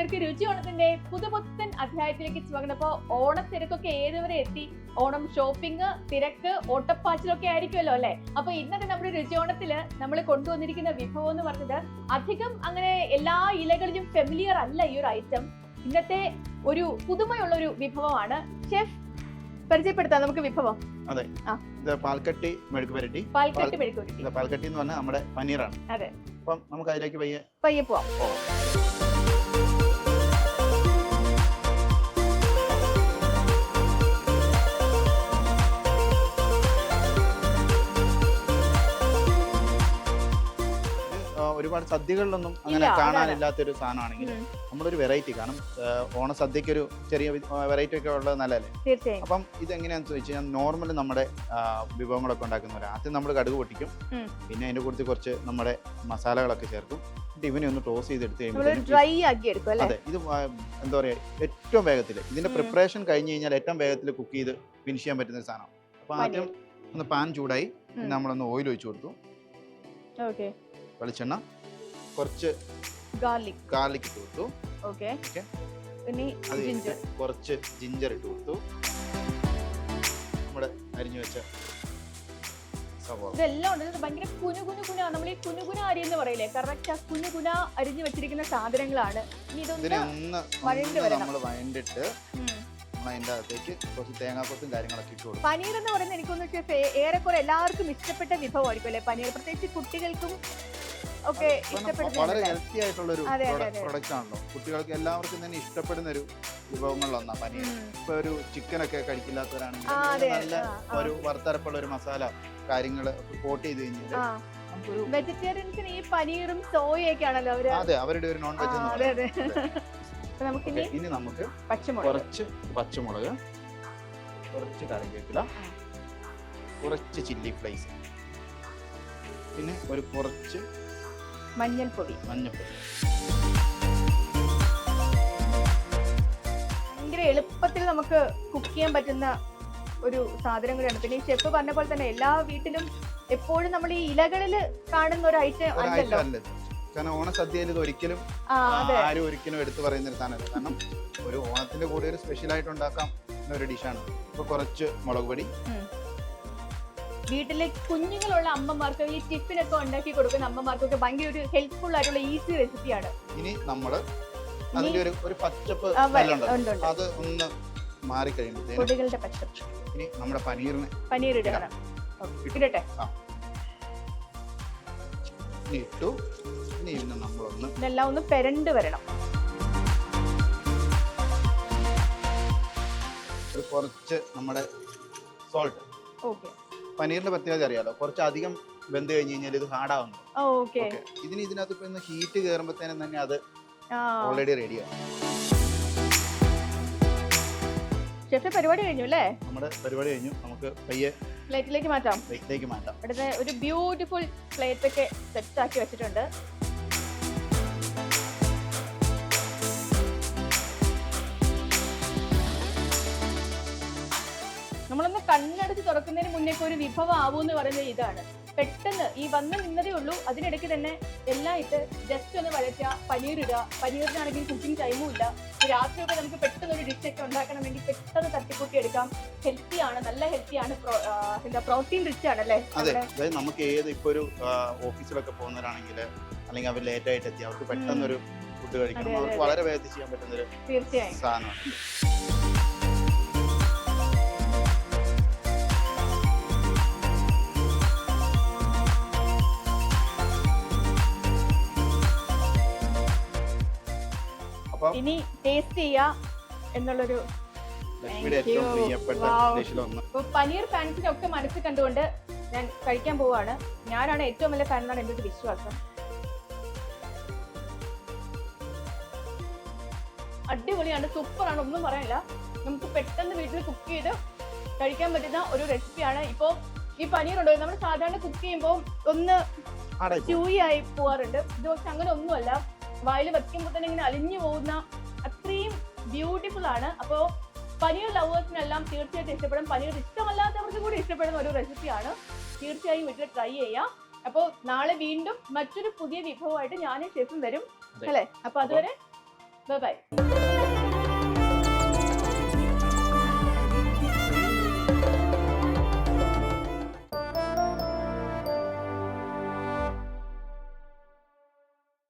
കൂട്ടുകാർക്ക് രുചി ഓണത്തിന്റെ പുതുപുത്തൻ അധ്യായത്തിലേക്ക് സ്വാഗതം. ഓണത്തിരക്കൊക്കെ ഏതുവരെ എത്തി? ഓണം ഷോപ്പിംഗ്, തിരക്ക്, ഓട്ടപ്പാച്ചിലൊക്കെ ആയിരിക്കുമല്ലോ അല്ലെ? അപ്പൊ ഇന്നത്തെ നമ്മുടെ രുചി ഓണത്തില് നമ്മൾ കൊണ്ടുവന്നിരിക്കുന്ന വിഭവം എന്ന് പറഞ്ഞത് അധികം അങ്ങനെ എല്ലാ ഇലകളിലും ഫെമിലിയർ അല്ല ഈ ഒരു ഐറ്റം. ഇന്നത്തെ ഒരു പുതുമയുള്ള ഒരു വിഭവമാണ്. ഷെഫ് പരിചയപ്പെടുത്താം നമുക്ക് വിഭവം. അതെ, ഇത് പാൽക്കട്ടി മെഴുക്ക് പുരട്ടി. പാൽക്കട്ടി മെഴുക്ക് പുരട്ടി. പാൽക്കട്ടി എന്ന് പറഞ്ഞാൽ നമ്മുടെ പനീറാണ്. അതെ, അപ്പം നമുക്ക് അതിലേക്ക് പയ്യെ പോവാം. ഒരുപാട് സദ്യകളിലൊന്നും അങ്ങനെ കാണാനില്ലാത്തൊരു സാധനമാണെങ്കിൽ നമ്മളൊരു വെറൈറ്റി, കാരണം ഓണസദ്യക്ക് ഒരു ചെറിയ വെറൈറ്റി ഒക്കെ ഉള്ളത് നല്ലതല്ലേ. അപ്പം ഇതെങ്ങനെയാണെന്ന് ചോദിച്ചു കഴിഞ്ഞാൽ നോർമലി നമ്മുടെ വിഭവങ്ങളൊക്കെ ഉണ്ടാക്കുന്നവർ ആദ്യം നമ്മൾ കടുക് പൊട്ടിക്കും, പിന്നെ അതിന്റെ കൂട്ടത്തിൽ കുറച്ച് നമ്മുടെ മസാലകളൊക്കെ ചേർക്കും, ഇവനെ ഒന്ന് ടോസ് ചെയ്തെടുത്ത് കഴിയുമ്പോൾ അതെ, ഇത് എന്താ പറയാ, ഏറ്റവും വേഗത്തിൽ ഇതിന്റെ പ്രിപ്പറേഷൻ കഴിഞ്ഞ് കഴിഞ്ഞാൽ ഏറ്റവും വേഗത്തിൽ കുക്ക് ചെയ്ത് ഫിനിഷ് ചെയ്യാൻ പറ്റുന്ന ഒരു സാധനം. അപ്പൊ ആദ്യം ഒന്ന് പാൻ ചൂടായി, നമ്മളൊന്ന് ഓയിൽ ഒഴിച്ചു കൊടുത്തു, വെളിച്ചെണ്ണ, കുറച്ച് ഗാർലിക് ഇട്ട് കൊടുത്തു, കുറച്ച് ജിഞ്ചർ ഇട്ട് കൊടുത്തു, നമ്മുടെ അരിഞ്ഞു വെച്ച സവാള. ഇതെല്ലാം ഭയങ്കര കുനുകുന, നമ്മൾ ഈ കുനുകുന അരി എന്ന് പറയില്ലേ, കറക്റ്റ് ആ കുനുകുന അരിഞ്ഞു വെച്ചിരിക്കുന്ന സാധനങ്ങളാണ്. നമ്മൾ വഴണ്ടിട്ട് അതിന്റെ അകത്തേക്ക് കുറച്ച് തേങ്ങാക്കൊത്തും കാര്യങ്ങളൊക്കെ ഇട്ട് കൊടുക്കും. പനീർ എന്ന് പറയുന്നത് എനിക്കൊന്ന് ഏറെക്കുറെ എല്ലാവർക്കും ഇഷ്ടപ്പെട്ട വിഭവമായിരിക്കും അല്ലെ പനീർ, പ്രത്യേകിച്ച് കുട്ടികൾക്കും ഒക്കെ വളരെ ഹെൽത്തി ആയിട്ടുള്ള ഒരു പ്രൊഡക്റ്റ് ആണല്ലോ. കുട്ടികൾക്ക് എല്ലാവർക്കും തന്നെ ഇഷ്ടപ്പെടുന്ന ഒരു വിഭവങ്ങളിലൊന്നാ പനീർ. ഇപ്പൊ ഒരു ചിക്കനൊക്കെ കഴിക്കില്ലാത്തവരാണെങ്കിൽ നല്ല ഒരു വറുത്തരപ്പുള്ള ഒരു മസാല കാര്യങ്ങൾ കോട്ട് ചെയ്ത് കഴിഞ്ഞാൽ വെജിറ്റേറിയൻസിന് ഈ പനീറും സോയൊക്കെ ആണല്ലോ അതെ അവരുടെ ഒരു നോൺ വെജ്. ഇനി നമുക്ക് കുറച്ച് പച്ചമുളക്, കുറച്ച് കറിവേപ്പില, കുറച്ച് ചില്ലി ഫ്ലേക്സ്, പിന്നെ ഒരു കുറച്ച് മഞ്ഞൾപ്പൊടി. ഭയങ്കര എളുപ്പത്തിൽ നമുക്ക് കുക്ക് ചെയ്യാൻ പറ്റുന്ന ഒരു സാധനം കൂടിയാണ്. പിന്നെ ഈ ഷെഫ് പറഞ്ഞ പോലെ തന്നെ എല്ലാ വീട്ടിലും എപ്പോഴും നമ്മൾ ഈ ഇലകളിൽ കാണുന്ന ഒരു ഐറ്റം അല്ലല്ലോ. കാരണം ഓണസദ്യയിൽ ഇത് ഒരിക്കലും ആരും ഒരിക്കലും എടുത്തു പറയുന്ന ഒരു സാധനമല്ല. കാരണം ഒരു ഓണത്തിന്റെ കൂടെ ഒരു സ്പെഷ്യൽ ആയിട്ട് ഉണ്ടാക്കാം ഒരു ഡിഷാണ്. ഇപ്പൊ കുറച്ച് മുളക് പൊടി. വീട്ടിലെ കുഞ്ഞുങ്ങളുള്ള അമ്മമാർക്ക് ഈ ടിഫിനൊക്കെ ഉണ്ടാക്കി കൊടുക്കുന്ന അമ്മമാർക്കൊക്കെ ഭയങ്കര ഒരു ഹെൽപ്ഫുൾ ആയിട്ടുള്ള ഈസി റെസിപ്പിയാണ്. ഇനി നമ്മള് അതിന്റെ ഒരു പച്ചപ്പ് അത് ഒന്ന് മാറി കഴിയുമ്പോഴത്തേക്കുകളുടെ പച്ചപ്പ് ഇനി നമ്മുടെ പനീർ ഇടണം. ഇടട്ടെ, ഇട്ടു. ഇതെല്ലാം ഒന്ന് പെരണ്ട് വരണം. കുറച്ച് നമ്മുടെ സോൾട്ട്. പനീറിന്റെ പ്രത്യേകത അറിയാലോ, കുറച്ച് അധികം വെന്ത് കഴിഞ്ഞ് കഴിഞ്ഞാൽ ഇത് ഹാർഡാവുന്നു. ഇതിനകത്ത് ഇപ്പൊ ഹീറ്റ് കയറുമ്പോഴത്തേനും തന്നെ അത് ഓൾറെഡി റെഡിയാണ്. ഷെഫ് പരിപാടി കഴിഞ്ഞു അല്ലേ? നമ്മുടെ പരിപാടി കഴിഞ്ഞു. നമുക്ക് പയ്യെ പ്ലേറ്റിലേക്ക് മാറ്റാം. ഇവിടുത്തെ ഒരു ബ്യൂട്ടിഫുൾ പ്ലേറ്റ് ഒക്കെ സെറ്റ് ആക്കി വെച്ചിട്ടുണ്ട്. നമ്മളൊന്ന് കണ്ണടച്ച് തുറക്കുന്നതിന് മുന്നേ ഒരു വിഭവം ആവൂന്ന് പറയുന്നത് ഇതാണ്. പെട്ടെന്ന് ഈ വന്ന് നിന്നതേ ഉള്ളൂ, അതിനിടയ്ക്ക് തന്നെ എല്ലാം ഇട്ട് ജസ്റ്റ് ഒന്ന് വഴറ്റുക, പനീർ ഇടുക. പനീറിനാണെങ്കിൽ കുക്കിംഗ് ടൈമും ഇല്ല. രാത്രിയൊക്കെ നമുക്ക് പെട്ടെന്ന് ഒരു ഡിഷ് ഒക്കെ ഉണ്ടാക്കണമെങ്കിൽ പെട്ടെന്ന് തട്ടിക്കൂട്ടി എടുക്കാം. ഹെൽത്തിയാണ്, നല്ല ഹെൽത്തിയാണ്, പ്രോട്ടീൻ റിച്ച് ആണ് അല്ലേ? അതെ, അതായത് നമുക്ക് ഏത് ഇപ്പൊ ഒരു ഓഫീസിലൊക്കെ പോകുന്നവരാണെങ്കിൽ അല്ലെങ്കിൽ അവർ ലേറ്റ് ആയിട്ട് എത്തി അവർക്ക് പെട്ടെന്ന് ഒരു ഫുഡ് കഴിക്കണം, അവർക്ക് വളരെ വേഗത്തിൽ ചെയ്യാൻ പറ്റുന്ന ഒരു തീർച്ചയായും സാധനമാണ്. ഇനി ടേസ്റ്റ് ചെയ്യാ എന്നുള്ളൊരു പനീർ ഫാൻസിനെ ഒക്കെ മനസ്സിൽ കണ്ടുകൊണ്ട് ഞാൻ കഴിക്കാൻ പോവാണ്. ഞാനാണ് ഏറ്റവും വലിയ ഫാൻ എന്നാണ് എൻ്റെ ഒരു വിശ്വാസം. അടിപൊളിയാണ്, സൂപ്പറാണ്, ഒന്നും പറയാനില്ല. നമുക്ക് പെട്ടെന്ന് വീട്ടിൽ കുക്ക് ചെയ്ത് കഴിക്കാൻ പറ്റുന്ന ഒരു റെസിപ്പിയാണ്. ഇപ്പൊ ഈ പനീർ ഉണ്ടോ, നമ്മൾ സാധാരണ കുക്ക് ചെയ്യുമ്പോൾ ഒന്ന് ച്യൂയി ആയി പോവാറുണ്ട്. ഇത് പക്ഷെ അങ്ങനെ ഒന്നുമല്ല, വായിൽ വെക്കുമ്പോൾ തന്നെ ഇങ്ങനെ അലിഞ്ഞു പോകുന്ന അത്രയും ബ്യൂട്ടിഫുൾ ആണ്. അപ്പോൾ പനീർ ലവേഴ്സിനെല്ലാം തീർച്ചയായിട്ടും ഇഷ്ടപ്പെടും. പനീർ ഇഷ്ടമല്ലാത്തവർക്ക് കൂടി ഇഷ്ടപ്പെടുന്ന ഒരു റെസിപ്പിയാണ്. തീർച്ചയായും വീട്ടിൽ ട്രൈ ചെയ്യാം. അപ്പോൾ നാളെ വീണ്ടും മറ്റൊരു പുതിയ വിഭവമായിട്ട് ഞാനും ഷെഫും വരും അല്ലേ? അപ്പൊ അതുവരെ ബൈ.